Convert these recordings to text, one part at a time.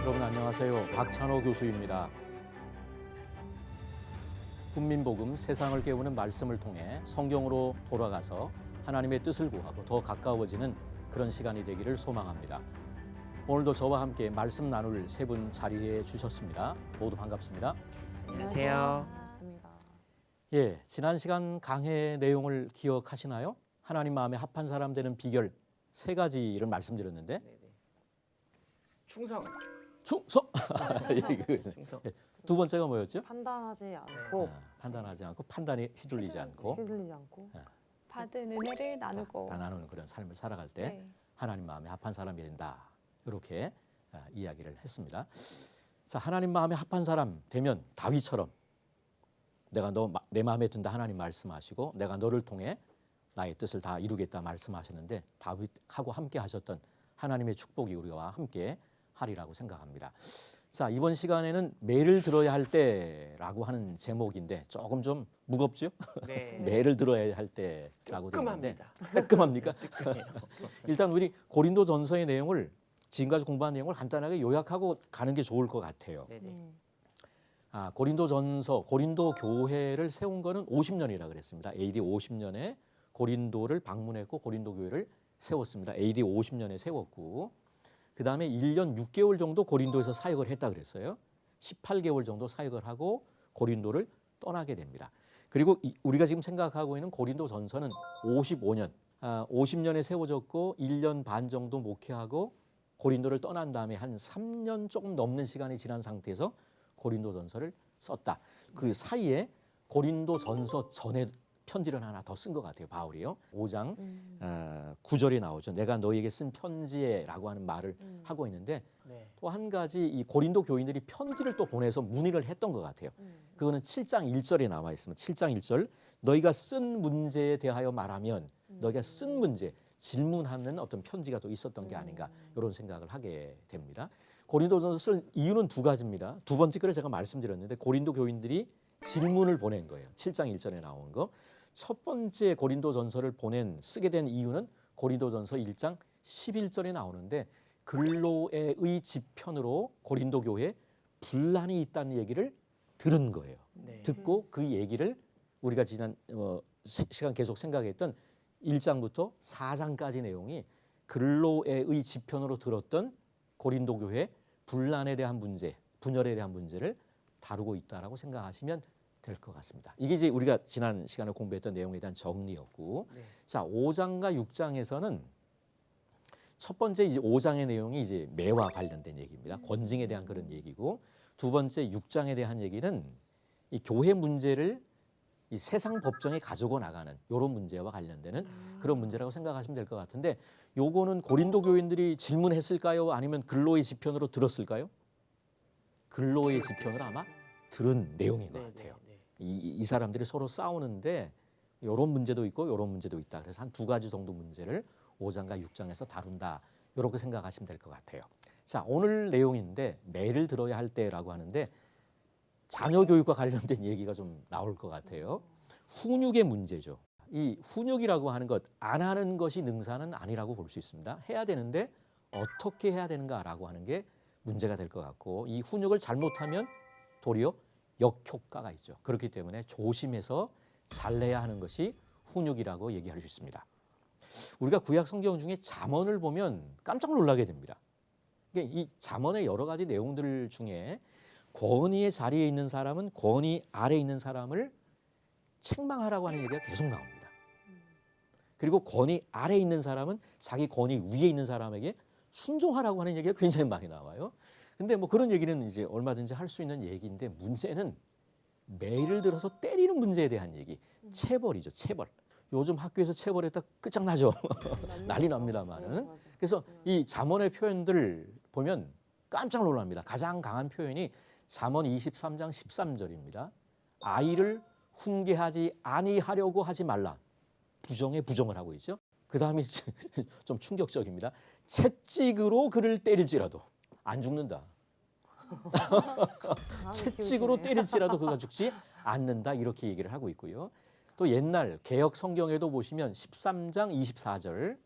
여러분 안녕하세요. 박찬호 교수입니다. 훈민복음 세상을 깨우는 말씀을 통해 성경으로 돌아가서 하나님의 뜻을 구하고 더 가까워지는 그런 시간이 되기를 소망합니다. 오늘도 저와 함께 말씀 나눌 세 분 자리해 주셨습니다. 모두 반갑습니다. 안녕하세요. 반갑습니다. 예, 지난 시간 강해 내용을 기억하시나요? 하나님 마음에 합한 사람 되는 비결 세 가지를 말씀드렸는데 충성. 충성! 충성. 두 번째가 뭐였죠? 판단하지 않고 판단하지 않고 판단이 휘둘리지 않고 휘둘리지 않고 받은 은혜를 나누고 다 나누는 그런 삶을 살아갈 때 네. 하나님 마음에 합한 사람이 된다. 이렇게 이야기를 했습니다. 자, 하나님 마음에 합한 사람 되면 다윗처럼 내가 너 내 마음에 든다 하나님 말씀하시고 내가 너를 통해 나의 뜻을 다 이루겠다 말씀하셨는데 다윗하고 함께 하셨던 하나님의 축복이 우리와 함께 하리라고 생각합니다. 자, 이번 시간에는 매를 들어야 할 때라고 하는 제목인데 조금 좀 무겁죠? 네. 매를 들어야 할 때라고 되는데 뜨끔합니다. 뜨끔합니까? 뜨끔해요. 일단 우리 고린도전서의 내용을 지금까지 공부한 내용을 간단하게 요약하고 가는 게 좋을 것 같아요. 네네. 고린도전서, 고린도 교회를 세운 거는 50년이라 그랬습니다. AD 50년에 고린도를 방문했고 고린도 교회를 세웠습니다. AD 50년에 세웠고 그 다음에 1년 6개월 정도 고린도에서 사역을 했다 그랬어요. 18개월 정도 사역을 하고 고린도를 떠나게 됩니다. 그리고 우리가 지금 생각하고 있는 고린도전서는 55년, 50년에 세워졌고 1년 반 정도 목회하고 고린도를 떠난 다음에 한 3년 조금 넘는 시간이 지난 상태에서 고린도전서를 썼다. 그 사이에 고린도전서 전에 편지를 하나 더 쓴 것 같아요. 바울이요. 5장 9절에 나오죠. 내가 너에게 쓴 편지에라고 하는 말을 하고 있는데 네. 또 한 가지 이 고린도 교인들이 편지를 또 보내서 문의를 했던 것 같아요. 그거는 7장 1절에 나와 있습니다. 7장 1절 너희가 쓴 문제에 대하여 말하면 너희가 쓴 문제 질문하는 어떤 편지가 또 있었던 게 아닌가 이런 생각을 하게 됩니다. 고린도전서 쓸 이유는 두 가지입니다. 두 번째 거를 제가 말씀드렸는데 고린도 교인들이 질문을 보낸 거예요. 7장 1절에 나온 거. 첫 번째 고린도전서를 쓰게 된 이유는 고린도전서 1장 11절에 나오는데 글로에의 지편으로 고린도 교회에 분란이 있다는 얘기를 들은 거예요. 네. 듣고 그 얘기를 우리가 지난 시간 계속 생각했던 1장부터 4장까지 내용이 글로에의 지편으로 들었던 고린도 교회 분란에 대한 문제, 분열에 대한 문제를 다루고 있다라고 생각하시면 될 것 같습니다. 이게 이제 우리가 지난 시간에 공부했던 내용에 대한 정리였고, 네. 자 5장과 6장에서는 첫 번째 이제 5장의 내용이 이제 매와 관련된 얘기입니다. 권징에 대한 그런 얘기고, 두 번째 6장에 대한 얘기는 이 교회 문제를 이 세상 법정에 가지고 나가는 이런 문제와 관련되는 그런 문제라고 생각하시면 될 것 같은데, 요거는 고린도 교인들이 질문했을까요? 아니면 글로의 지편으로 들었을까요? 글로의 지편으로 아마 들은 내용인 것 네, 같아요. 네, 네. 이 사람들이 서로 싸우는데 이런 문제도 있고 이런 문제도 있다. 그래서 한 두 가지 정도 문제를 5장과 6장에서 다룬다. 이렇게 생각하시면 될 것 같아요. 자, 오늘 내용인데 매를 들어야 할 때라고 하는데 자녀 교육과 관련된 얘기가 좀 나올 것 같아요. 훈육의 문제죠. 이 훈육이라고 하는 것, 안 하는 것이 능사는 아니라고 볼 수 있습니다. 해야 되는데 어떻게 해야 되는가라고 하는 게 문제가 될 것 같고, 이 훈육을 잘못하면 도리어 역효과가 있죠. 그렇기 때문에 조심해서 잘해야 하는 것이 훈육이라고 얘기할 수 있습니다. 우리가 구약 성경 중에 잠언을 보면 깜짝 놀라게 됩니다. 이 잠언의 여러 가지 내용들 중에 권위의 자리에 있는 사람은 권위 아래에 있는 사람을 책망하라고 하는 얘기가 계속 나옵니다. 그리고 권위 아래에 있는 사람은 자기 권위 위에 있는 사람에게 순종하라고 하는 얘기가 굉장히 많이 나와요. 근데 뭐 그런 얘기는 이제 얼마든지 할 수 있는 얘기인데 문제는 매를 들어서 때리는 문제에 대한 얘기. 체벌이죠, 체벌. 요즘 학교에서 체벌했다 끝장나죠. 난리 납니다만은. 그래서 이 잠언의 표현들을 보면 깜짝 놀랍니다. 가장 강한 표현이 잠언 23장 13절입니다. 아이를 훈계하지 아니하려고 하지 말라. 부정에 부정을 하고 있죠. 그 다음이 좀 충격적입니다. 채찍으로 그를 때릴지라도 안 죽는다. 채찍으로 때릴지라도 그가 죽지 않는다. 이렇게 얘기를 하고 있고요. 또 옛날 개역 성경에도 보시면 13장 24절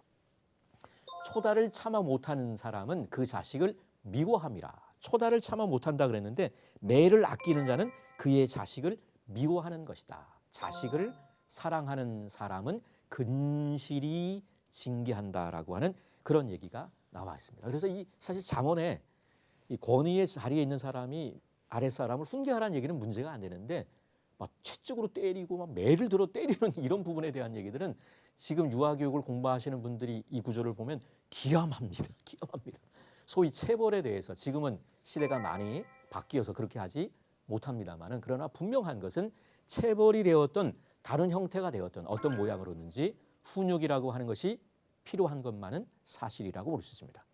초다를 참아 못하는 사람은 그 자식을 미워함이라. 초다를 참아 못한다 그랬는데 매를 아끼는 자는 그의 자식을 미워하는 것이다. 자식을 사랑하는 사람은 근실이 징계한다라고 하는 그런 얘기가 나와 있습니다. 그래서 이 사실 잠언에 이 권위의 자리에 있는 사람이 아랫사람을 훈계하라는 얘기는 문제가 안 되는데 막 채찍으로 때리고 막 매를 들어 때리는 이런 부분에 대한 얘기들은 지금 유아교육을 공부하시는 분들이 이 구조를 보면 기함합니다. 기함합니다. 소위 체벌에 대해서 지금은 시대가 많이 바뀌어서 그렇게 하지 못합니다만은 그러나 분명한 것은 체벌이 되었던 다른 형태가 되었던 어떤 모양으로든지 훈육이라고 하는 것이 필요한 것만은 사실이라고 볼 수 있습니다.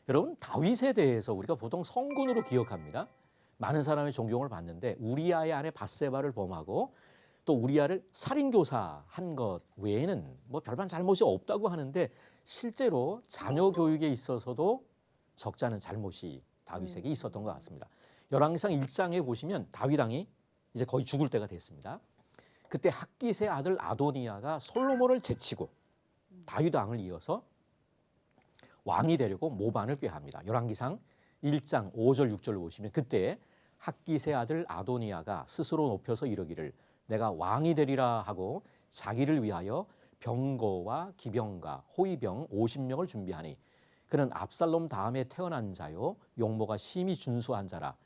여러분 다윗에 대해서 우리가 보통 성군으로 기억합니다. 많은 사람의 존경을 받는데 우리아의 아내 밧세바를 범하고 또 우리아를 살인교사한 것 외에는 뭐 별반 잘못이 없다고 하는데 실제로 자녀 교육에 있어서도 적지 않은 잘못이 다윗에게 있었던 것 같습니다. 열왕기상 1장에 보시면 다윗 왕이 이제 거의 죽을 때가 됐습니다. 그때 핫깃의 아들 아도니아가 솔로몬을 제치고 다윗 왕을 이어서 왕이 되려고 모반을 꾀합니다. 열왕기상 1장 5절 6절을 보시면 그때 핫깃의 아들 아도니아가 스스로 높여서 이르기를 내가 왕이 되리라 하고 자기를 위하여 병거와 기병과 호위병 50명을 준비하니 그는 압살롬 다음에 태어난 자요 용모가 심히 준수한 자라.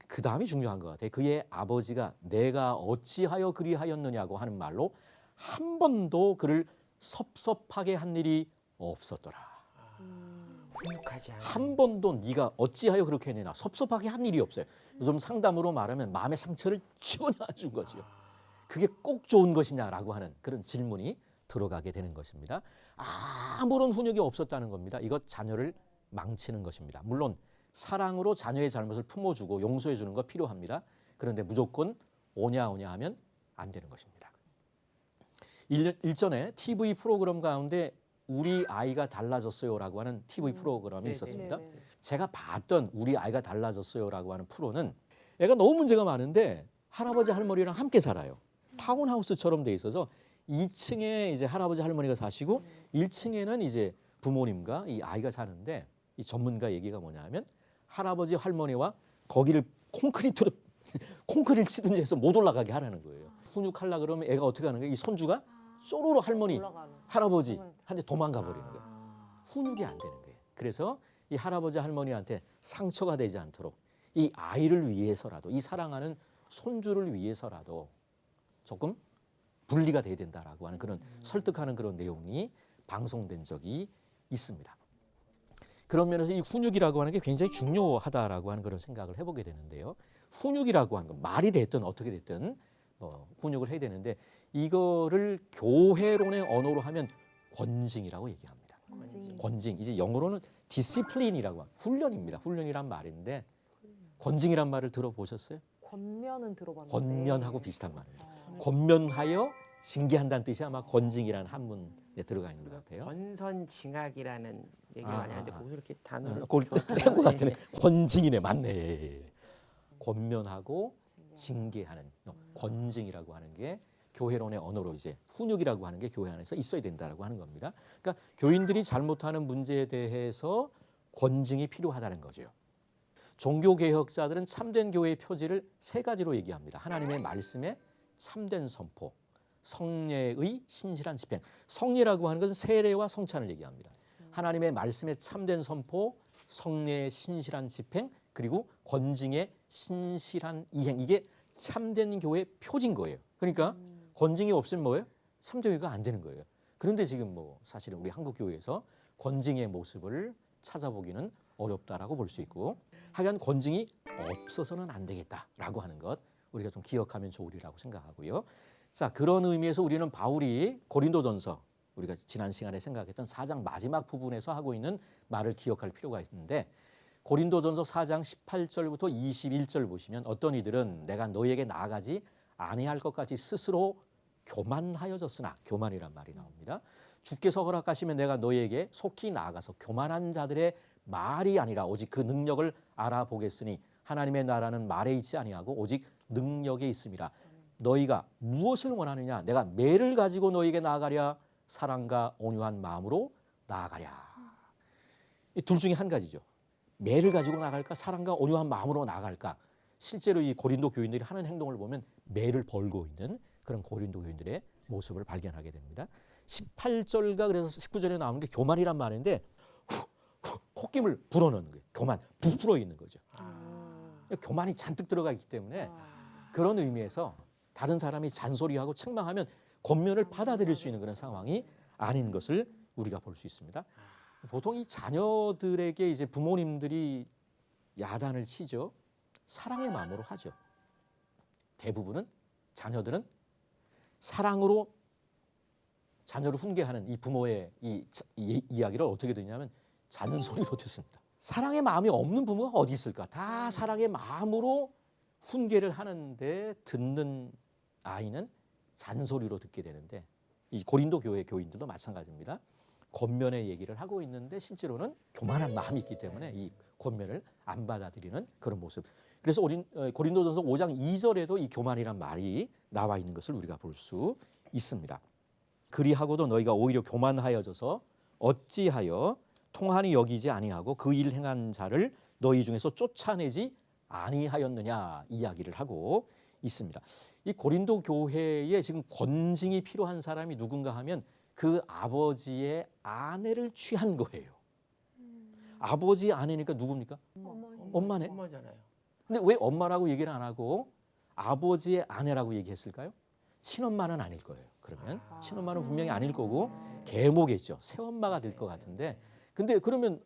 그 다음이 중요한 것 같아요. 그의 아버지가 내가 어찌하여 그리하였느냐고 하는 말로 한 번도 그를 섭섭하게 한 일이 없었더라. 훈육하지 않은. 한 번도 네가 어찌하여 그렇게 했느냐 섭섭하게 한 일이 없어요. 요즘 상담으로 말하면 마음의 상처를 지워놔준 거죠. 그게 꼭 좋은 것이냐라고 하는 그런 질문이 들어가게 되는 것입니다. 아무런 훈육이 없었다는 겁니다. 이것 자녀를 망치는 것입니다. 물론 사랑으로 자녀의 잘못을 품어주고 용서해 주는 거 필요합니다. 그런데 무조건 오냐 하면 안 되는 것입니다. 일전에 TV 프로그램 가운데 우리 아이가 달라졌어요라고 하는 TV 프로그램이 있었습니다. 네네. 제가 봤던 우리 아이가 달라졌어요라고 하는 프로는 애가 너무 문제가 많은데 할아버지 할머니랑 함께 살아요. 타운하우스처럼 돼 있어서 2층에 이제 할아버지 할머니가 사시고 1층에는 이제 부모님과 이 아이가 사는데 이 전문가 얘기가 뭐냐면 할아버지 할머니와 거기를 콘크리트 치든지 해서 못 올라가게 하라는 거예요. 훈육하려 그러면 애가 어떻게 하는 거예요? 이 손주가 쪼로로 할머니, 올라가는. 할아버지한테 도망가 버리는 거예요. 훈육이 안 되는 거예요. 그래서 이 할아버지 할머니한테 상처가 되지 않도록 이 아이를 위해서라도 이 사랑하는 손주를 위해서라도 조금 분리가 돼야 된다라고 하는 그런 설득하는 그런 내용이 방송된 적이 있습니다. 그런 면에서 이 훈육이라고 하는 게 굉장히 중요하다라고 하는 그런 생각을 해보게 되는데요. 훈육이라고 하는 건 말이 됐든 어떻게 됐든 훈육을 해야 되는데 이거를 교회론의 언어로 하면 권징이라고 얘기합니다. 권징. 이제 영어로는 디시플린이라고 합니다. 훈련입니다. 훈련이란 말인데 권징이란 말을 들어보셨어요? 권면은 들어봤는데. 권면하고 비슷한 말이에요. 권면하여 징계한다는 뜻이 아마 권징이라는 한문에 들어가 있는 것 같아요. 권선징악이라는 얘기를 많이 하는데 거기서 이렇게 단어를 그걸 뜻한 것 같네. 권징이네, 맞네. 권면하고 징계하는 권징이라고 하는 게 교회론의 언어로 이제 훈육이라고 하는 게 교회 안에서 있어야 된다라고 하는 겁니다. 그러니까 교인들이 잘못하는 문제에 대해서 권징이 필요하다는 거죠. 종교개혁자들은 참된 교회의 표지를 세 가지로 얘기합니다. 하나님의 말씀에 참된 선포, 성례의 신실한 집행. 성례라고 하는 것은 세례와 성찬을 얘기합니다. 하나님의 말씀에 참된 선포, 성례의 신실한 집행, 그리고 권징의 신실한 이행. 이게 참된 교회의 표지인 거예요. 그러니까 권징이 없으면 뭐예요? 참된 교회가 안 되는 거예요. 그런데 지금 뭐 사실은 우리 한국 교회에서 권징의 모습을 찾아보기는 어렵다라고 볼 수 있고 하여간 권징이 없어서는 안 되겠다라고 하는 것 우리가 좀 기억하면 좋으리라고 생각하고요. 자, 그런 의미에서 우리는 바울이 고린도전서 우리가 지난 시간에 생각했던 4장 마지막 부분에서 하고 있는 말을 기억할 필요가 있는데 고린도전서 4장 18절부터 21절 보시면 어떤 이들은 내가 너희에게 나아가지 아니할 것 같이 스스로 교만하여졌으나 교만이란 말이 나옵니다. 주께서 허락하시면 내가 너희에게 속히 나아가서 교만한 자들의 말이 아니라 오직 그 능력을 알아보겠으니 하나님의 나라는 말에 있지 아니하고 오직 능력에 있음이라. 너희가 무엇을 원하느냐? 내가 매를 가지고 너희에게 나아가랴 사랑과 온유한 마음으로 나아가랴. 이 둘 중에 한 가지죠. 매를 가지고 나갈까? 사랑과 온유한 마음으로 나갈까? 실제로 이 고린도 교인들이 하는 행동을 보면 매를 벌고 있는 그런 고린도 교인들의 모습을 발견하게 됩니다. 18절과 그래서 19절에 나오는 게 교만이란 말인데 콧김을 불어넣는 거예요. 교만, 부풀어 있는 거죠. 교만이 잔뜩 들어가 있기 때문에 그런 의미에서 다른 사람이 잔소리하고 책망하면 권면을 받아들일 수 있는 그런 상황이 아닌 것을 우리가 볼 수 있습니다. 보통 이 자녀들에게 이제 부모님들이 야단을 치죠. 사랑의 마음으로 하죠. 대부분은 자녀들은 사랑으로 자녀를 훈계하는 이 부모의 이 이야기를 어떻게 듣냐면 잔소리로 듣습니다. 사랑의 마음이 없는 부모가 어디 있을까? 다 사랑의 마음으로 훈계를 하는데 듣는 아이는 잔소리로 듣게 되는데 이 고린도 교회 교인들도 마찬가지입니다. 권면의 얘기를 하고 있는데 실제로는 교만한 마음이 있기 때문에 이 권면을 안 받아들이는 그런 모습. 그래서 고린도전서 5장 2절에도 이 교만이란 말이 나와 있는 것을 우리가 볼 수 있습니다. 그리하고도 너희가 오히려 교만하여져서 어찌하여 통한이 여기지 아니하고 그 일 행한 자를 너희 중에서 쫓아내지 아니하였느냐 이야기를 하고 있습니다. 이 고린도 교회에 지금 권징이 필요한 사람이 누군가 하면 그 아버지의 아내를 취한 거예요. 아버지의 아내니까 누굽니까? 엄마네. 엄마잖아요. 근데 왜 엄마라고 얘기를 안 하고 아버지의 아내라고 얘기했을까요? 친엄마는 아닐 거예요. 그러면 친엄마는 분명히 아닐 거고 계모겠죠. 새엄마가 될 것 같은데 근데 그러면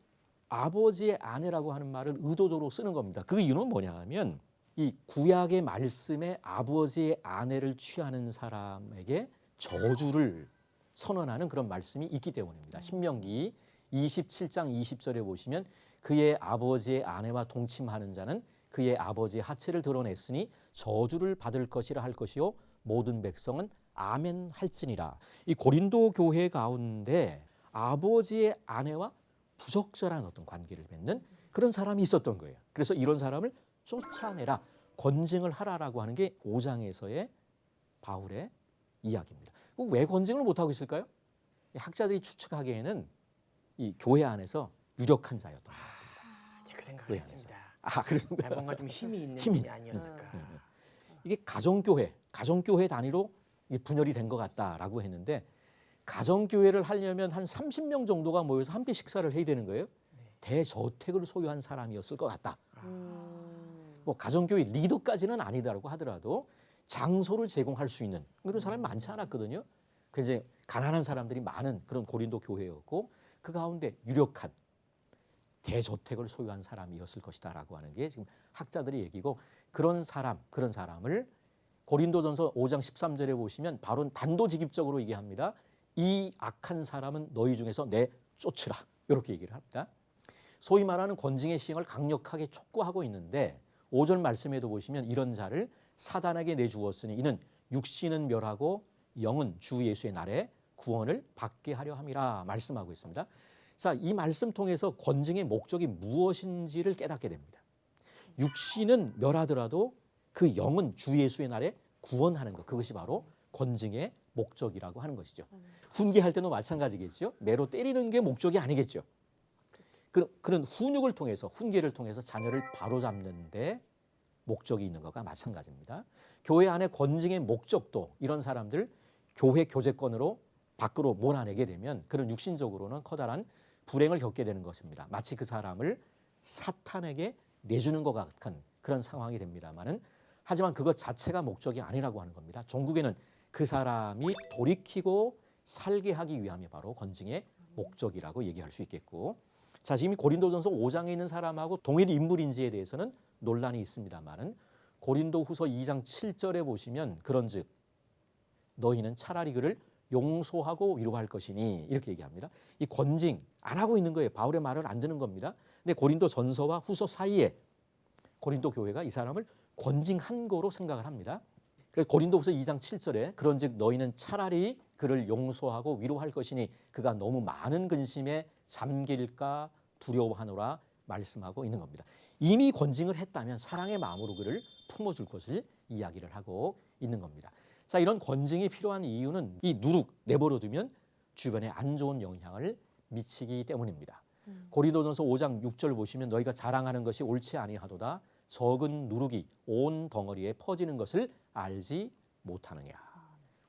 아버지의 아내라고 하는 말을 의도적으로 쓰는 겁니다. 그 이유는 뭐냐 하면 이 구약의 말씀에 아버지의 아내를 취하는 사람에게 저주를 선언하는 그런 말씀이 있기 때문입니다. 신명기 27장 20절에 보시면 그의 아버지의 아내와 동침하는 자는 그의 아버지의 하체를 드러냈으니 저주를 받을 것이라 할 것이요 모든 백성은 아멘 할지니라. 이 고린도 교회 가운데 아버지의 아내와 부적절한 어떤 관계를 맺는 그런 사람이 있었던 거예요. 그래서 이런 사람을 쫓아내라, 권징을 하라라고 하는 게 5장에서의 바울의 이야기입니다. 왜 권징을 못하고 있을까요? 학자들이 추측하기에는 이 교회 안에서 유력한 자였던 것 같습니다. 제가 그 생각을 했습니다. 그렇습니다. 뭔가 좀 힘이 있는 힘이 분이 아니었을까. 이게 가정교회 단위로 분열이 된 것 같다라고 했는데 가정교회를 하려면 한 30명 정도가 모여서 함께 식사를 해야 되는 거예요. 대저택을 소유한 사람이었을 것 같다. 뭐 가정교회 리더까지는 아니다라고 하더라도 장소를 제공할 수 있는 그런 사람이 많지 않았거든요. 그래서 이제 가난한 사람들이 많은 그런 고린도 교회였고 그 가운데 유력한 대저택을 소유한 사람이었을 것이다라고 하는 게 지금 학자들의 얘기고 그런 사람을 고린도전서 5장 13절에 보시면 바로 단도직입적으로 얘기합니다. 이 악한 사람은 너희 중에서 내쫓으라 이렇게 얘기를 합니다. 소위 말하는 권징의 시행을 강력하게 촉구하고 있는데 5절 말씀에도 보시면 이런 자를 사단에게 내주었으니 이는 육신은 멸하고 영은 주 예수의 날에 구원을 받게 하려 함이라 말씀하고 있습니다. 자, 이 말씀 통해서 권징의 목적이 무엇인지를 깨닫게 됩니다. 육신은 멸하더라도 그 영은 주 예수의 날에 구원하는 것, 그것이 바로 권징의 목적이라고 하는 것이죠. 훈계할 때도 마찬가지겠죠. 매로 때리는 게 목적이 아니겠죠. 그런 훈육을 통해서 훈계를 통해서 자녀를 바로잡는 데 목적이 있는 것과 마찬가지입니다. 교회 안에 권징의 목적도 이런 사람들 교회 교제권으로 밖으로 몰아내게 되면 그런 육신적으로는 커다란 불행을 겪게 되는 것입니다. 마치 그 사람을 사탄에게 내주는 것 같은 그런 상황이 됩니다만은 하지만 그것 자체가 목적이 아니라고 하는 겁니다. 종국에는 그 사람이 돌이키고 살게 하기 위함이 바로 권징의 목적이라고 얘기할 수 있겠고 자 지금 고린도전서 5장에 있는 사람하고 동일 인물인지에 대해서는 논란이 있습니다만은 고린도후서 2장 7절에 보시면 그런즉 너희는 차라리 그를 용서하고 위로할 것이니 이렇게 얘기합니다. 이 권징 안 하고 있는 거예요. 바울의 말을 안 듣는 겁니다. 근데 고린도 전서와 후서 사이에 고린도 교회가 이 사람을 권징한 거로 생각을 합니다. 그래서 고린도후서 2장 7절에 그런즉 너희는 차라리 그를 용서하고 위로할 것이니 그가 너무 많은 근심에 잠길까 두려워하노라 말씀하고 있는 겁니다. 이미 권징을 했다면 사랑의 마음으로 그를 품어줄 것을 이야기를 하고 있는 겁니다. 자, 이런 권징이 필요한 이유는 이 누룩 내버려두면 주변에 안 좋은 영향을 미치기 때문입니다. 고린도전서 5장 6절 보시면 너희가 자랑하는 것이 옳지 아니하도다. 적은 누룩이 온 덩어리에 퍼지는 것을 알지 못하느냐.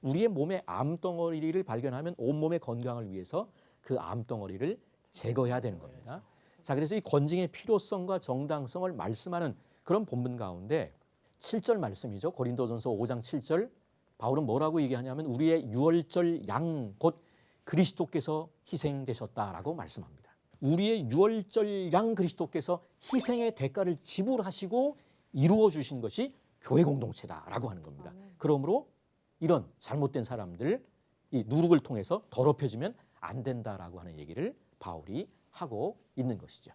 우리의 몸에 암덩어리를 발견하면 온몸의 건강을 위해서 그 암덩어리를 제거해야 되는 겁니다. 자, 그래서 이 건징의 필요성과 정당성을 말씀하는 그런 본문 가운데 7절 말씀이죠. 고린도전서 5장 7절 바울은 뭐라고 얘기하냐면 우리의 유월절 양 곧 그리스도께서 희생되셨다라고 말씀합니다. 우리의 유월절 양 그리스도께서 희생의 대가를 지불하시고 이루어 주신 것이 교회 공동체다라고 하는 겁니다. 그러므로 이런 잘못된 사람들 이 누룩을 통해서 더럽혀지면 안 된다라고 하는 얘기를 바울이 하고 있는 것이죠.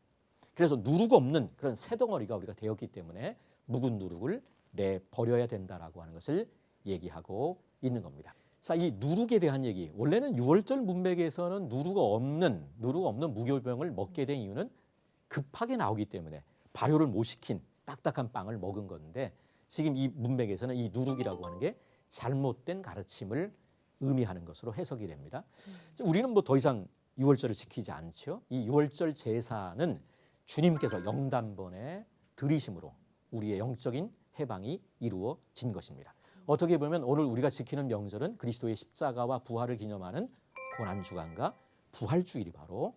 그래서 누룩 없는 그런 새 덩어리가 우리가 되었기 때문에 묵은 누룩을 내버려야 된다라고 하는 것을 얘기하고 있는 겁니다. 자, 이 누룩에 대한 얘기. 원래는 유월절 문맥에서는 누룩 없는 무교병을 먹게 된 이유는 급하게 나오기 때문에 발효를 못 시킨 딱딱한 빵을 먹은 건데 지금 이 문맥에서는 이 누룩이라고 하는 게 잘못된 가르침을 의미하는 것으로 해석이 됩니다. 우리는 뭐 더 이상 유월절을 지키지 않죠. 이 유월절 제사는 주님께서 영단번에 들이심으로 우리의 영적인 해방이 이루어진 것입니다. 어떻게 보면 오늘 우리가 지키는 명절은 그리스도의 십자가와 부활을 기념하는 고난주간과 부활주일이 바로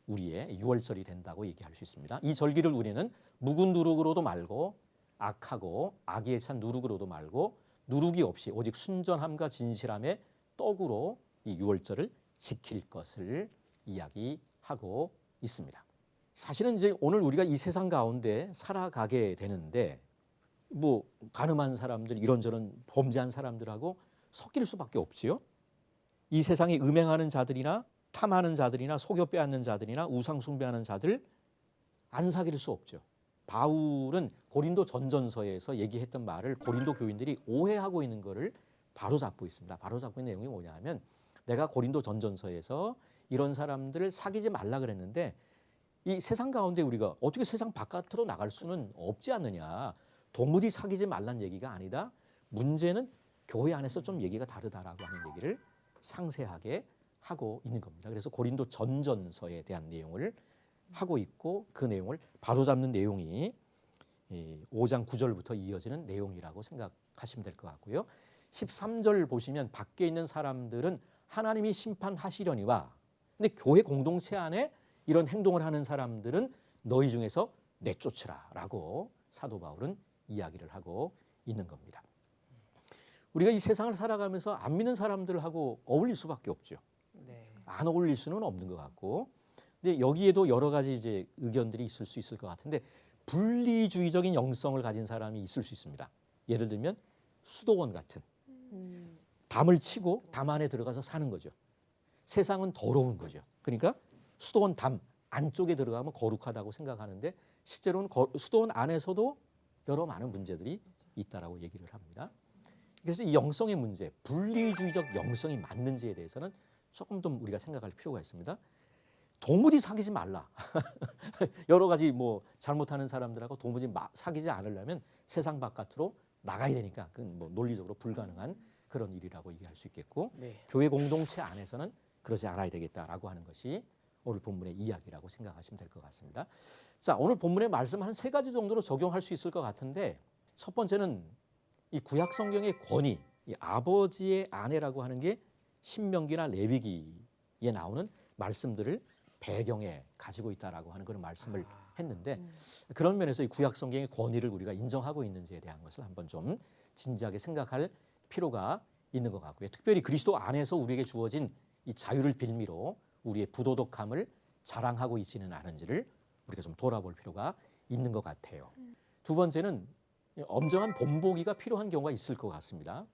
우리의 유월절이 된다고 얘기할 수 있습니다. 이 절기를 우리는 묵은 누룩으로도 말고 악하고 악의에 찬 누룩으로도 말고 누룩이 없이 오직 순전함과 진실함의 떡으로 이 유월절을 지킬 것을 이야기하고 있습니다. 사실은 이제 오늘 우리가 이 세상 가운데 살아가게 되는데 뭐 가늠한 사람들 이런저런 범죄한 사람들하고 섞일 수밖에 없지요. 이 세상에 음행하는 자들이나 탐하는 자들이나 속여 빼앗는 자들이나 우상 숭배하는 자들 안 사귈 수 없죠. 바울은 고린도 전전서에서 얘기했던 말을 고린도 교인들이 오해하고 있는 것을 바로잡고 있습니다. 바로잡고 있는 내용이 뭐냐면 내가 고린도 전전서에서 이런 사람들을 사귀지 말라 그랬는데 이 세상 가운데 우리가 어떻게 세상 바깥으로 나갈 수는 없지 않느냐. 도무지 사귀지 말란 얘기가 아니다. 문제는 교회 안에서 좀 얘기가 다르다라고 하는 얘기를 상세하게 하고 있는 겁니다. 그래서 고린도 전전서에 대한 내용을 하고 있고 그 내용을 바로잡는 내용이 5장 9절부터 이어지는 내용이라고 생각하시면 될 것 같고요. 13절 보시면 밖에 있는 사람들은 하나님이 심판하시려니와 근데 교회 공동체 안에 이런 행동을 하는 사람들은 너희 중에서 내쫓으라라고 사도 바울은 이야기를 하고 있는 겁니다. 우리가 이 세상을 살아가면서 안 믿는 사람들하고 어울릴 수밖에 없죠. 네. 안 어울릴 수는 없는 것 같고, 근데 여기에도 여러 가지 이제 의견들이 있을 수 있을 것 같은데 분리주의적인 영성을 가진 사람이 있을 수 있습니다. 예를 들면 수도원 같은 담을 치고 담 안에 들어가서 사는 거죠. 세상은 더러운 거죠. 그러니까 수도원 담 안쪽에 들어가면 거룩하다고 생각하는데 실제로는 수도원 안에서도 여러 많은 문제들이 있다라고 얘기를 합니다. 그래서 이 영성의 문제, 분리주의적 영성이 맞는지에 대해서는 조금 더 우리가 생각할 필요가 있습니다. 도무지 사귀지 말라. 여러 가지 뭐 잘못하는 사람들하고 도무지 사귀지 않으려면 세상 바깥으로 나가야 되니까 그건 뭐 논리적으로 불가능한 그런 일이라고 얘기할 수 있겠고 네. 교회 공동체 안에서는 그러지 않아야 되겠다라고 하는 것이 오늘 본문의 이야기라고 생각하시면 될 것 같습니다. 자, 오늘 본문의 말씀 한 3가지 정도로 적용할 수 있을 것 같은데 첫 번째는 이 구약 성경의 권위, 이 아버지의 아내라고 하는 게 신명기나 레위기에 나오는 말씀들을 배경에 가지고 있다라고 하는 그런 말씀을 했는데 그런 면에서 이 구약 성경의 권위를 우리가 인정하고 있는지에 대한 것을 한번 좀 진지하게 생각할 필요가 있는 것 같고요. 특별히 그리스도 안에서 우리에게 주어진 이 자유를 빌미로 우리의 부도덕함을 자랑하고 있지는 않은지를 우리가 좀 돌아볼 필요가 있는 것 같아요. 두 번째는 엄정한 본보기가 필요한 경우가 있을 것 같습니다.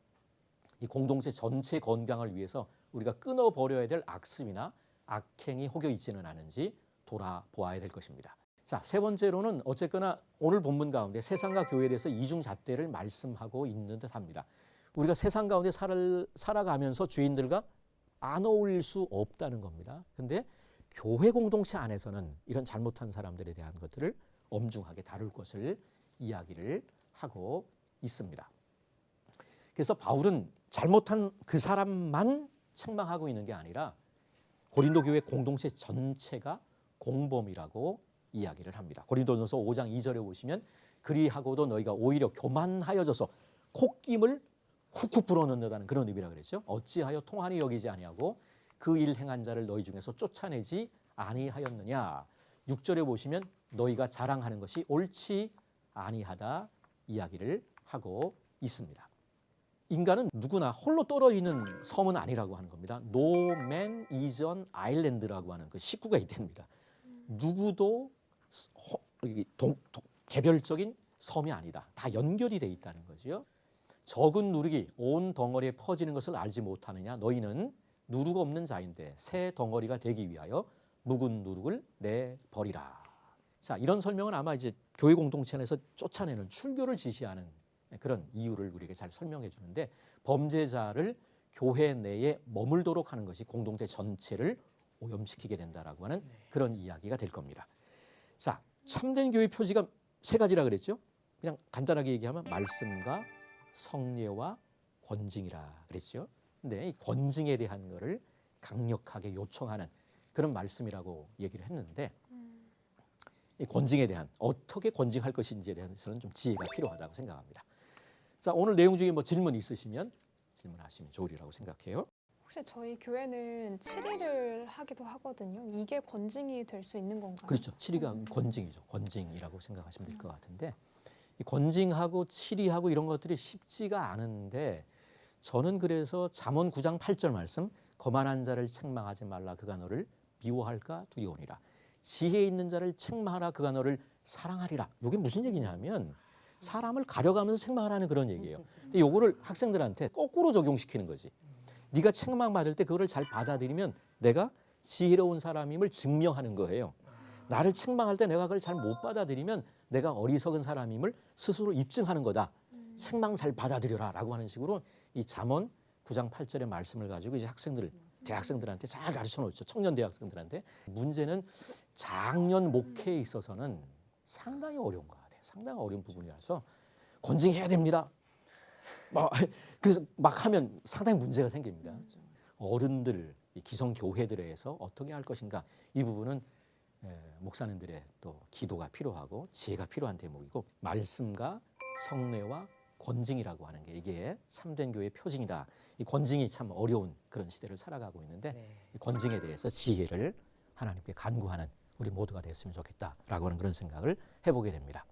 이 공동체 전체 건강을 위해서 우리가 끊어버려야 될 악습이나 악행이 혹여 있지는 않은지 돌아보아야 될 것입니다. 자, 세 번째로는 어쨌거나 오늘 본문 가운데 세상과 교회에 대해서 이중잣대를 말씀하고 있는 듯합니다. 우리가 세상 가운데 살아가면서 죄인들과 안 어울릴 수 없다는 겁니다. 근데 교회 공동체 안에서는 이런 잘못한 사람들에 대한 것들을 엄중하게 다룰 것을 이야기를 하고 있습니다. 그래서 바울은 잘못한 그 사람만 책망하고 있는 게 아니라 고린도 교회 공동체 전체가 공범이라고 이야기를 합니다. 고린도전서 5장 2절에 보시면 그리하고도 너희가 오히려 교만하여져서 콧김을 훅훅 불어넣는다는 그런 의미라 그랬죠. 어찌하여 통한이 여기지 아니하고 그 일 행한 자를 너희 중에서 쫓아내지 아니하였느냐. 6절에 보시면 너희가 자랑하는 것이 옳지 아니하다 이야기를 하고 있습니다. 인간은 누구나 홀로 떨어지는 섬은 아니라고 하는 겁니다. No man is an island라고 하는 그 식구가 있답니다. 누구도 개별적인 섬이 아니다. 다 연결이 돼 있다는 거죠. 적은 누룩이 온 덩어리에 퍼지는 것을 알지 못하느냐. 너희는 누룩 없는 자인데 새 덩어리가 되기 위하여 묵은 누룩을 내버리라. 자, 이런 설명은 아마 이제 교회 공동체 안에서 쫓아내는 출교를 지시하는 그런 이유를 우리에게 잘 설명해 주는데 범죄자를 교회 내에 머물도록 하는 것이 공동체 전체를 오염시키게 된다라고 하는 그런 이야기가 될 겁니다. 자, 참된 교회 표지가 세 가지라 그랬죠. 그냥 간단하게 얘기하면 말씀과 성례와 권징이라 그랬죠. 근데 이 권징에 대한 거를 강력하게 요청하는 그런 말씀이라고 얘기를 했는데 이 권징에 대한 어떻게 권징할 것인지에 대해서는 좀 지혜가 필요하다고 생각합니다. 자, 오늘 내용 중에 뭐 질문 있으시면 질문하시면 좋으리라고 생각해요. 혹시 저희 교회는 7일을 하기도 하거든요. 이게 권징이 될 수 있는 건가요? 그렇죠. 7위가 권징이죠. 권징이라고 생각하시면 될 것 같은데 이 권징하고 7위하고 이런 것들이 쉽지가 않은데 저는 그래서 잠언 9장 8절 말씀 거만한 자를 책망하지 말라 그가 너를 미워할까 두려우니라. 지혜 있는 자를 책망하라 그가 너를 사랑하리라. 이게 무슨 얘기냐면 사람을 가려가면서 책망하라는 그런 얘기예요. 근데 요거를 학생들한테 거꾸로 적용시키는 거지. 네가 책망받을 때 그거를 잘 받아들이면 내가 지혜로운 사람임을 증명하는 거예요. 나를 책망할 때 내가 그걸 잘 못 받아들이면 내가 어리석은 사람임을 스스로 입증하는 거다. 책망 잘 받아들여라 라고 하는 식으로 이 잠언 9장 8절의 말씀을 가지고 이제 대학생들한테 잘 가르쳐 놓죠. 청년 대학생들한테. 문제는 장년 목회에 있어서는 상당히 어려운 것 같아요. 상당히 어려운 부분이라서 권징해야 됩니다. 그래서 막 하면 상당히 문제가 생깁니다. 어른들, 기성 교회들에서 어떻게 할 것인가 이 부분은 목사님들의 또 기도가 필요하고 지혜가 필요한 대목이고 말씀과 성례와 권징이라고 하는 게 이게 참된 교회의 표징이다. 이 권징이 참 어려운 그런 시대를 살아가고 있는데 이 권징에 대해서 지혜를 하나님께 간구하는 우리 모두가 됐으면 좋겠다라고 하는 그런 생각을 해보게 됩니다.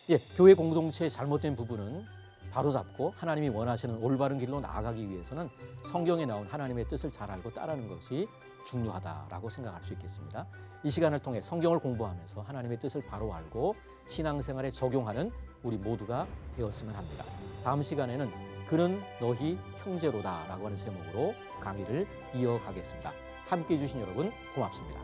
예, 교회 공동체의 잘못된 부분은 바로잡고 하나님이 원하시는 올바른 길로 나아가기 위해서는 성경에 나온 하나님의 뜻을 잘 알고 따르는 것이 중요하다라고 생각할 수 있겠습니다. 이 시간을 통해 성경을 공부하면서 하나님의 뜻을 바로 알고 신앙생활에 적용하는 우리 모두가 되었으면 합니다. 다음 시간에는 그는 너희 형제로다라고 하는 제목으로 강의를 이어가겠습니다. 함께해 주신 여러분 고맙습니다.